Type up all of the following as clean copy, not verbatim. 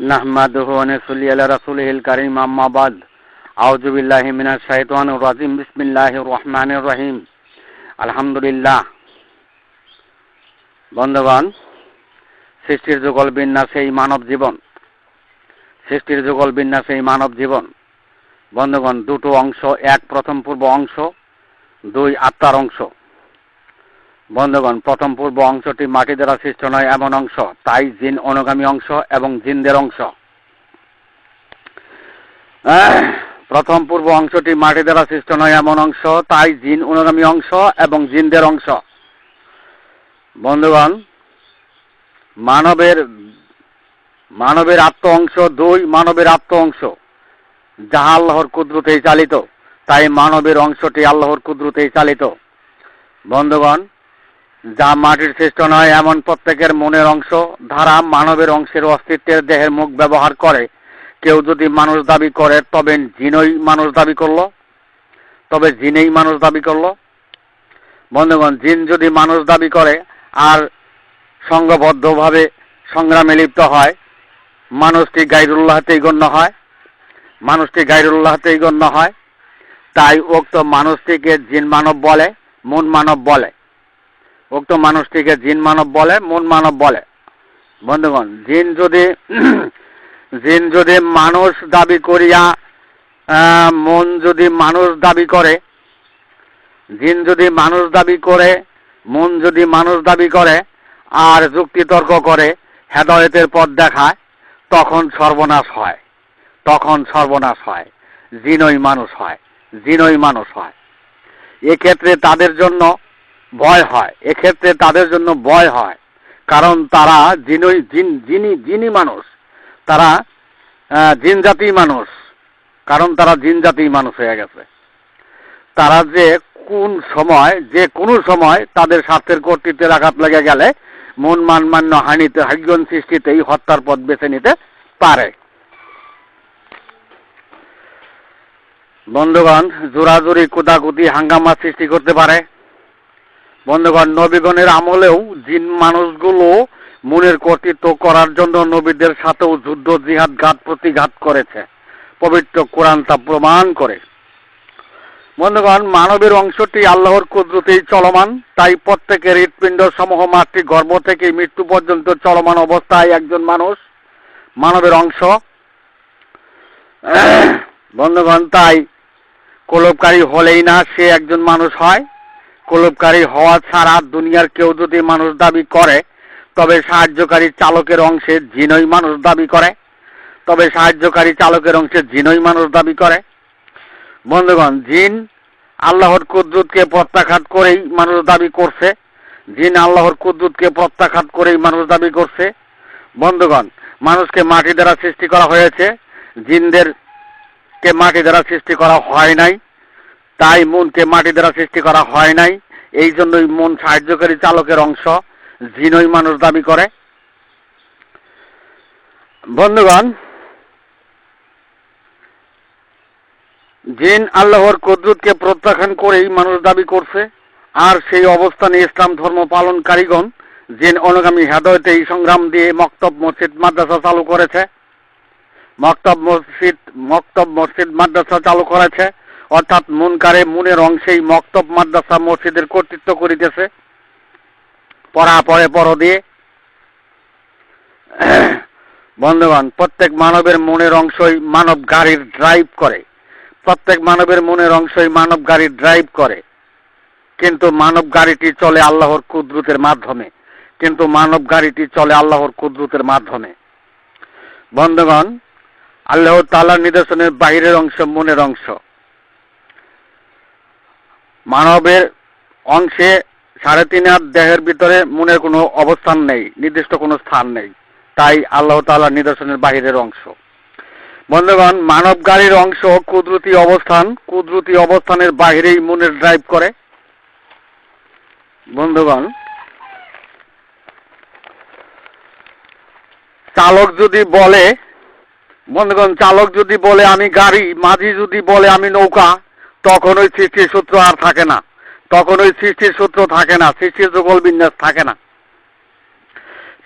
নাহমাদুহু ওয়া নুসাল্লি আলা রাসূলিহিল কারীম আম্মা বাদ আউযু বিল্লাহি মিনাশ শাইতানির রাজিম বিসমিল্লাহির রহমানির রহিম আলহামদুলিল্লাহ। বন্ধুগণ, সৃষ্টির যুগল বিন্যাসে এই মানব জীবন, সৃষ্টির যুগল বিন্যাসে এই মানব জীবন। বন্ধুগণ, দুটো অংশ, এক প্রথম পূর্ব অংশ, দুই আত্মার অংশ। বন্ধুগণ, প্রথম পূর্ব অংশটি মাটি দ্বারা সৃষ্ট নয় এমন অংশ, তাই জিন অনুগামী অংশ এবং জিনদের অংশ। প্রথম পূর্ব অংশটি মাটি দ্বারা সৃষ্ট নয় এমন অংশ, তাই জিন অনুগামী অংশ এবং জিনদের অংশ। বন্ধুগণ, মানবের আত্ম অংশ দুই, মানবের আত্ম অংশ যাহা আল্লাহর কুদরতেই চালিত, তাই মানবের অংশটি আল্লাহর কুদরতেই চালিত। বন্ধুগণ, যা মাটির সৃষ্ট নয় এমন প্রত্যেকের মনের অংশ ধারা মানবের অংশের অস্তিত্বের দেহের মুখ ব্যবহার করে। কেউ যদি মানুষ দাবি করে তবে জিনই মানুষ দাবি করলো, জিনেই মানুষ দাবি করলো। বন্ধুগণ, জিন যদি মানুষ দাবি করে আর সংঘবদ্ধভাবে সংগ্রামে লিপ্ত হয়, মানুষটি গায়রুল্লাহতেই গণ্য হয়, তাই উক্ত মানুষটিকে জিন মানব বলে, মন মানব বলে। উক্ত মানুষটিকে জিন মানব বলে, মন মানব বলে। বন্ধুগণ, জিন যদি মানুষ দাবি করিয়া মন যদি মানুষ দাবি করে, জিন যদি মানুষ দাবি করে, মন যদি মানুষ দাবি করে আর যুক্তিতর্ক করে হেদায়েতের পথ দেখায়, তখন সর্বনাশ হয়, জিনই মানুষ হয়। এক্ষেত্রে তাদের জন্য ভয় হয়, কারণ তারা জিনি মানুষ, তারা জিন জাতির মানুষ, কারণ তারা জিন জাতির মানুষ হয়ে গেছে। তারা যে কোনো সময় তাদের স্বার্থের কর্তৃত্বের আঘাত লেগে গেলে মন মান্য হানিতে হাইজন সৃষ্টিতেই হত্যার পথ বেছে নিতে পারে। বন্ধুগণ, জোরাজুরি কুদাকুদি হাঙ্গামা সৃষ্টি করতে পারে। বন্ধুগণ, নবীগণের আমলেও জিন মানুষগুলো মনের কর্তৃত্ব করার জন্য নবীদের সাথেও যুদ্ধ, জিহাদ, ঘাত প্রতিঘাত করেছে। পবিত্র কোরআন তা প্রমাণ করে। বন্ধুগণ, মানবের অংশটি আল্লাহর কুদরতেই চলমান, তাই প্রত্যেকের হৃৎপিণ্ড সমূহ মাতৃ গর্ভ থেকে মৃত্যু পর্যন্ত চলমান অবস্থায় একজন মানবের অংশ। বন্ধুগণ, তাই কলবকারী হলেই না সে একজন মানুষ হয়। কলবকারী হওয়া ছাড়া দুনিয়ার কেউ যদি মানুষ দাবি করে তবে সাহায্যকারী চালকের অংশে জিনই মানুষ দাবি করে। বন্ধুগণ, জিন আল্লাহর কুদরতকে প্রত্যাখ্যাত করেই মানুষ দাবি করছে। বন্ধুগণ, মানুষকে মাটি দ্বারা সৃষ্টি করা হয়েছে, জিনদেরকে মাটি দ্বারা সৃষ্টি করা হয় নাই, তাই মনকে মাটি দ্বারা সৃষ্টি করা হয় নাই। এই জন্যই মন সাহায্যকারী চালকের অংশ, জিনই মানুষ দাবি করে। বন্ধুগণ, জিন আল্লাহর কুদরতকে প্রত্যাখ্যান করেই মানুষ দাবি করছে, আর সেই অবস্থানে ইসলাম ধর্ম পালনকারীগণ জিন অনুগামী হেদায়েতে এই সংগ্রাম দিয়ে মক্তব, মসজিদ, মাদ্রাসা চালু করেছে। অর্থাৎ মনের অংশেই মক্তব, মাদ্রাসা, মসজিদের কর্তৃত্ব করিতেছে পর দিয়ে। বন্ধুগণ, প্রত্যেক মানবের মনের অংশই মানব গাড়ির ড্রাইভ করে, কিন্তু মানব গাড়িটি চলে আল্লাহর কুদরতের মাধ্যমে। বন্ধুগণ, আল্লাহ তাআলার নিদর্শনের বাহিরের অংশ মনের অংশ। মানবের অংশে 3.5 হাত দেহের ভিতরে মনের কোনো অবস্থান নেই, নির্দিষ্ট কোনো স্থান নেই, তাই আল্লাহ তাআলার নিদর্শনের বাহিরের অংশ। বন্ধুগণ, মানব গাড়ির অংশ কুদরতি অবস্থানের বাহিরেই মনের ড্রাইভ করে। বন্ধুগণ, চালক যদি বলে আমি গাড়ি, মাঝি যদি বলে আমি নৌকা, তখন ওই সৃষ্টির সূত্র আর থাকে না, সৃষ্টির যুগল বিন্যাস থাকে না।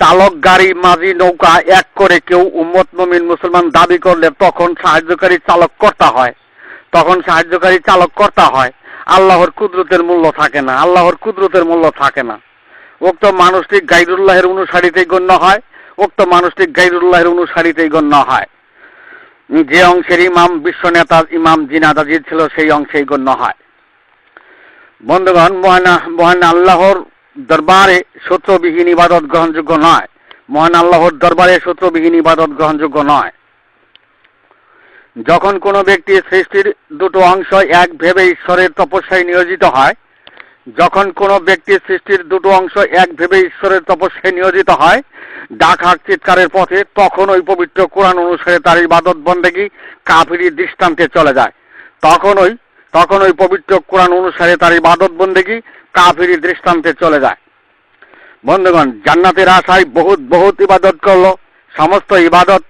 চালক গাড়ি মাঝি নৌকা এক করে কেউ উম্মত মুমিন মুসলমান দাবি করলে তখন সাহায্যকারী চালক কর্তা হয়, তখন সাহায্যকারী চালক কর্তা হয়। আল্লাহর কুদরতের মূল্য থাকে না, আল্লাহর কুদরতের মূল্য থাকে না। উক্ত মানুষটি গাইরুল্লাহের অনুসারীতেই গণ্য হয়, উক্ত মানুষটি গাইরুল্লাহের অনুসারীতেই গণ্য হয়। যে অংশের ইমাম বিশ্ব নেতা ইমাম জিনাদ আজিজ ছিল সেই অংশেই গণ্য হয়। বন্ধুগণ, মহান আল্লাহর দরবারে সূত্রবিহীন ইবাদত গ্রহণযোগ্য নয়। মহান আল্লাহর দরবারে সূত্রবিহীন ইবাদত গ্রহণযোগ্য নয়। যখন কোনো ব্যক্তি সৃষ্টির দুটো অংশ এক ভেবে ঈশ্বরের তপস্যায় নিয়োজিত হয়, যখন কোনো ব্যক্তি সৃষ্টির দুটো অংশ এক ভেবে ঈশ্বরের তপস্যায় নিয়োজিত হয়, ডাক হাক চিৎকারের পথে, তখন ওই পবিত্র কোরআন অনুসারে তার ইবাদত বন্দেগী কাফিরি দৃষ্টান্তে চলে যায়। তখন ওই পবিত্র কোরআন অনুসারে তার ইবাদত বন্দেগী কাফিরি দৃষ্টান্তে চলে যায়। বন্ধুগণ, জান্নাতের আশায় বহুত ইবাদত করলো, সমস্ত ইবাদত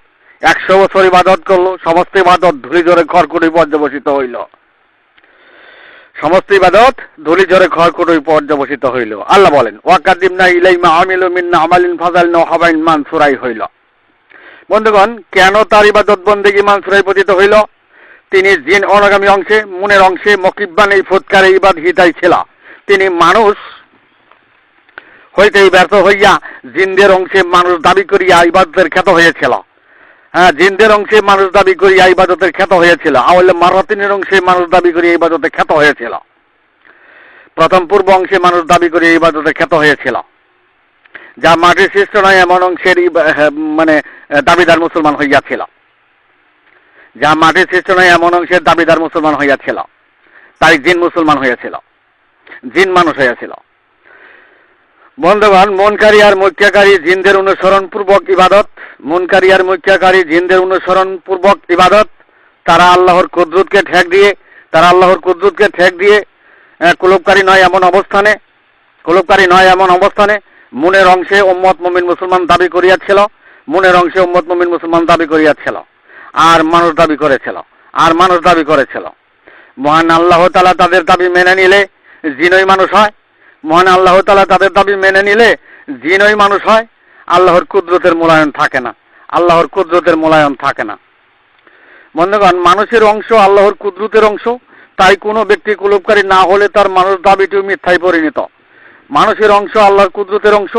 100 বছর ইবাদত করলো, সমস্ত ইবাদত ধুলি ঝরে খড়কুটোয় পর্যবসিত হইল, সমস্ত ইবাদত ধুলি ঝরে খড়কুটোয় পর্যবসিত হইল। আল্লাহ বলেন, ওয়াকাদিমনা ইলাইমা আমিলু মিন্না আমালিন ফাযালনা হাবাইন মানসুরাই হইল। বন্ধুগণ, কেন তার ইবাদত বন্দেগী মানসুরাই পতিত হইল? তিনি জিন অনাগামী অংশে, মনের অংশে মকিব্বান এই ফুৎকারে ইবাদ হিতাই ছিল। তিনি মানুষ হইতেই ব্যর্থ হইয়া জিনদের অংশে মানুষ দাবি করিয়া ইবাদতের খ্যাত হয়েছিল। হ্যাঁ, জিনদের অংশে মানুষ দাবি করিয়া ইবাদতের খ্যাত হয়েছিল। আওয়ালে মারাতিনের অংশে মানুষ দাবি করিয়া ইবাদতে খ্যাত হয়েছিল। প্রথম পূর্ব অংশে মানুষ দাবি করিয়া ইবাদতে খ্যাত হয়েছিল। যা মাটির সৃষ্ট নয় এমন অংশের দাবিদার মুসলমান হইয়াছিল, যা মাটির সৃষ্ট নয় এমন অংশের দাবিদার মুসলমান হইয়াছিল। তাই জিন মুসলমান হয়েছিল, জিন মানুষ হয়েছিল। বন্ধুগণ, মুনকারী আর মুক্তিয়াকারী জিনদের অনুসরণ পূর্বক ইবাদত, মুনকারী আর মুক্তিয়াকারী জিনদের অনুসরণ পূর্বক ইবাদত। তারা আল্লাহর কুদরতকে ঠেক দিয়ে কুলুপকারী নয় এমন অবস্থানে মনের অংশে উম্মত মুমিন মুসলমান দাবি করিয়াছিল, মনের অংশে উম্মত মুমিন মুসলমান দাবি করিয়াছিল, আর মানুষ দাবি করেছিল। মহান আল্লাহ তাআলা তাদের দাবি মেনে নিলে জিনই মানুষ হয়। মহান আল্লাহ তাআলা তাদের দাবি মেনে নিলে জিনই মানুষ হয়। আল্লাহর কুদরতের মূল্যায়ন থাকে না। বন্ধুগণ, মানুষের অংশ আল্লাহর কুদরতের অংশ। তাই কোনো ব্যক্তি কুলুপকারী না হলে তার মানুষ দাবিটিও মিথ্যায় পরিণত। মানুষের অংশ আল্লাহর কুদরতের অংশ।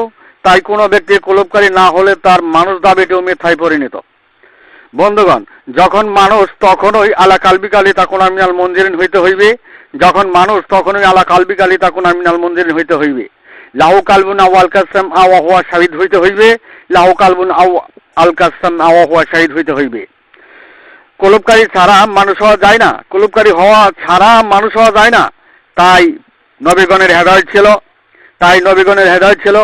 তাই কোনো ব্যক্তি কুলুপকারী না হলে তার মানুষ দাবিটিও মিথ্যায় পরিণত। বন্ধুগণ, যখন মানুষ তখনই আলা কালবিকালি তাকুন আমিনাল মুনজিরিন হইতে হইবে। যখন মানুষ তখনই আলা কালবিকালি তাকুন আমিনাল মুনজিরিন হইতে হইবে। লাহু কালবুন আও আলকাসাম আও হুয়া শাহিদ হইতে হইবে। লাহু কালবুন আও আলকাসাম আও হুয়া শাহিদ হইতে হইবে। কুলুপকারী ছাড়া মানুষ হওয়া যায় না, কুলুপকারী হওয়া ছাড়া মানুষ হওয়া যায় না। তাই নবীগণের হেদায়েত ছিল।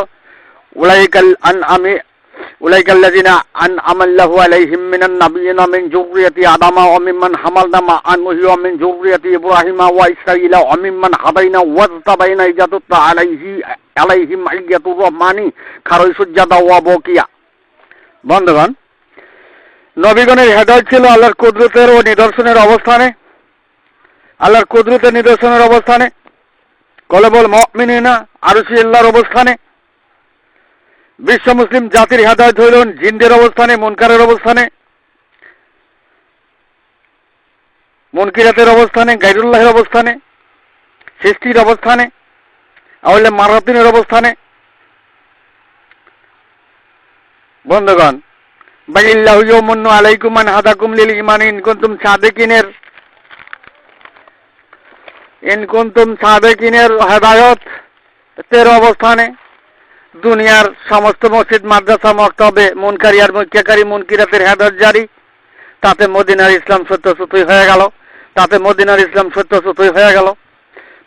উলাইকাল্লাযিনা আনআমাল্লাহু আলাইহিম মিনান নাবিয়্যিনা মিন যুররিয়াতি আদামা ওয়া মিম্মান হামালনা মা নূহ ওয়া মিন যুররিয়াতি ইব্রাহিমা ওয়া ইসরাঈলা ওয়া মিম্মান হাদাইনা ওয়াজতাবাইনা ইজাতুত আলাইহিম আইয়াতুর রহমানি খারই সুজ্জাদা ওয়া বকিয়া। বন্ধুগণ, নবীগণের হেদায়েত ছিল আল্লাহর কুদরতের নিদর্শনের অবস্থানে, কলবুল মুমিনিনা আরশি আল্লাহর অবস্থানে। বিশ্ব মুসলিম জাতির হেদায়েত হইল জিনদের অবস্থানে, মুনকারের অবস্থানে, মুনকিরাতের অবস্থানে, গায়রুল্লাহের অবস্থানে, সৃষ্টির অবস্থানে, আওয়ালে মারাতিনের অবস্থানে। বন্ধুগণ, বালিল্লাহু ইয়ামুন্নু আলাইকুম মান হাদাকুম লিল ঈমান ইন কুনতুম সাদিকিনের হেদায়েতের অবস্থানে দুনিয়ার সমস্ত মসজিদ মাদ্রাসা মক্তবে মুনকারী আর মুক্তিয়াকারী মুনকিরাতের হেদায়েত জারি। তাতে মদিনার ইসলাম সত্যসূতই হয়ে গেল।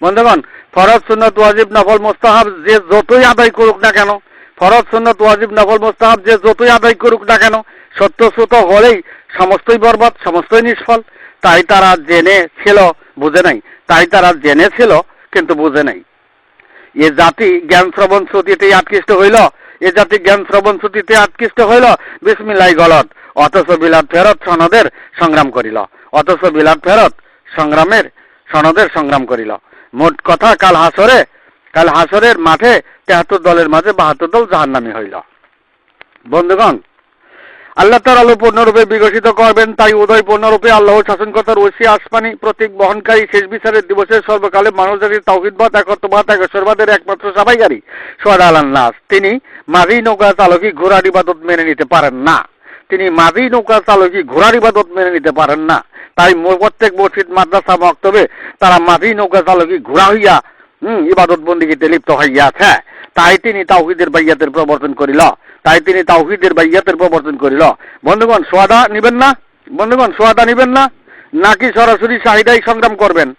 বন্ধুগণ, ফরজ সুন্নাত ওয়াজিব নফল মুস্তাহাব যে যতই আদায় করুক না কেন, সত্যসূত হলেই সমস্তই বরবাদ, সমস্তই নিষ্ফল। তাই তারা জেনেছিল কিন্তু বুঝে নাই। এ জাতি জ্ঞান শ্রবণ শ্রুতিতে আকৃষ্ট হইল, বিসমিল্লাহ গলত, অথচ বিলাত ফেরত সনদের সংগ্রাম করিল। মোট কথা কাল হাসরের মাঠে 73 দলের মাঝে 72 দল জাহান্নামী হইল। বন্ধুগণ, আল্লাহ তার আলো পূর্ণরূপে বিকশিত করবেন, তাই উদয় পূর্ণরূপে আল্লাহ শাসনকর্তার ঐশী আসমানি প্রতীক বহনকারী শেষ বিচারের দিবসের সর্বকালে মানবজাতির তাওহীদবাদ, একত্ববাদ, একেশ্বরবাদের একমাত্র সাফাইকারী সোহাদা আলান নাস। তিনি মাঝি নৌকা চালকী ঘোড়ার ইবাদত মেনে নিতে পারেন না। তিনি মাঝি নৌকা চালকী ঘোড়ার ইবাদত মেনে নিতে পারেন না। তাই প্রত্যেক মসজিদ, মাদ্রাসা, মক্তবে তারা মাঝি নৌকা চালকী ঘোড়া হইয়া ইবাদত বন্দিগিতে লিপ্ত হইয়াছে। তাই তিনি তাওহীদের বাইয়াতের প্রবর্তন করিল। তাই তিনি তাওহীদের বাইয়াতের প্রবর্তন করিল। বন্ধুগণ, সোয়াদা নিবেন না? বন্ধুগণ, সোয়াদা নিবেন না? নাকি সরাসরি চাহিদাই সংগ্রাম করবেন?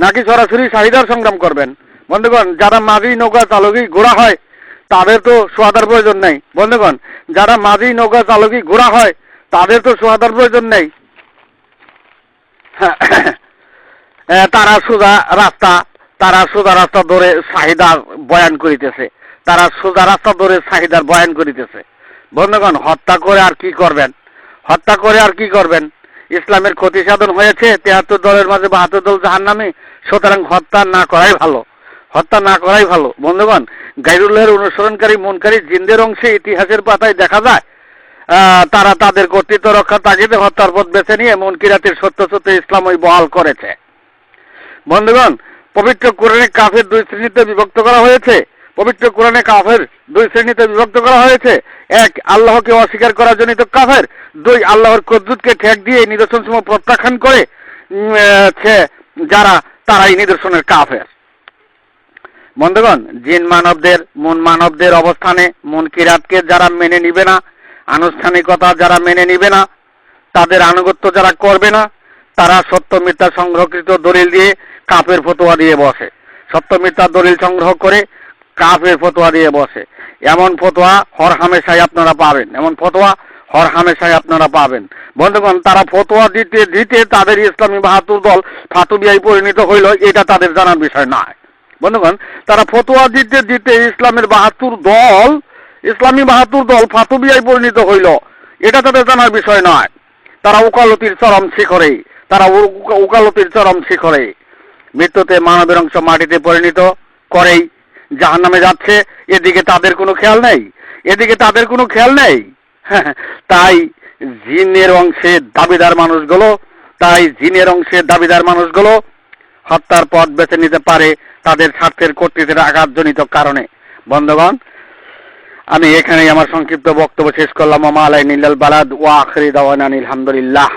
নাকি সরাসরি চাহিদার সংগ্রাম করবেন? বন্ধুগণ, যারা মাঝি নৌকা চালকী ঘোড়া হয় তাদের তো সোয়াদার প্রয়োজন নেই। বন্ধুগণ, যারা মাঝি নৌকা চালকী ঘোড়া হয় তাদের তো সোয়াদার প্রয়োজন নেই। তারা সোজা রাস্তা ধরে চাহিদার বয়ান করিতেছে। তারা সোজা রাস্তা ধরে চাহিদার বয়ান করিতেছে। বন্ধুগণ, হত্যা করে আর কি করবেন? হত্যা করে আর কি করবেন? ইসলামের ক্ষতি সাধন হয়েছে ৭৩ দলের মাঝে ৭২ দল জাহান্নামী। সুতরাং হত্যা না করাই ভালো। হত্যা না করাই ভালো। বন্ধুগণ, গায়রুল্লাহর অনুসরণকারী মুনকারী জিনদের অংশে ইতিহাসের পাতায় দেখা যায় তারা তাদের কর্তৃত্ব রক্ষার তাগিদে হত্যার পথ বেছে নিয়ে মুনকিরাতের সত্য সত্য ইসলামই বহাল করেছে। বন্ধুগণ, পবিত্র কোরআনে কাফের দুই শ্রেণীতে বিভক্ত করা হয়েছে। পবিত্র কোরআনে কাফের দুই শ্রেণীতে বিভক্ত করা হয়েছে। এক, আল্লাহকে অস্বীকার করার জনিত কাফের। দুই, আল্লাহর কুদরতকে ঠেক দিয়ে নিদর্শনসমূহ প্রত্যাখ্যান করে যারা তারাই নিদর্শনের কাফের। বন্ধুগণ, জিন মানবদের, মন মানবদের অবস্থানে মুনকিরাতকে যারা মেনে নিবে না, আনুষ্ঠানিকতা যারা মেনে নিবে না, তাদের আনুগত্য যারা করবে না, তারা সত্য মিথ্যা সংগ্রহকৃত দলিল দিয়ে কাফের ফতোয়া দিয়ে বসে। সত্য মিথ্যা দলিল সংগ্রহ করে কাফের ফতোয়া দিয়ে বসে। এমন ফতোয়া হর হামেশাই আপনারা পাবেন। এমন ফতোয়া হর হামেশাই আপনারা পাবেন। বন্ধুগণ, তারা ফতোয়া দিতে দিতে তাদের ইসলামী ৭২ দল ফাতুবিয়ায় পরিণত হইল, এটা তাদের জানার বিষয় নয়। বন্ধুগণ, তারা ফতোয়া দিতে দিতে ইসলামী ৭২ দল ফাতুবিয়ায় পরিণত হইল, এটা তাদের জানার বিষয় নয়। তারা ওকালতির চরম শিখরে, মৃত্যুতে মানবের অংশ মাটিতে পরিণত করেই জাহান্নামে যাচ্ছে। এদিকে তাদের কোনো খেয়াল নেই। তাই জিনের অংশের দাবিদার মানুষগুলো হত্যার পথ বেছে নিতে পারে তাদের স্বার্থের কর্তৃত্বের আঘাতজনিত কারণে। বন্ধুগণ, আমি এখানেই আমার সংক্ষিপ্ত বক্তব্য শেষ করলাম। ওয়া মা আলাইনা ইল্লাল বালাগ ওয়া আখিরু দাওয়ানা আলহামদুলিল্লাহ।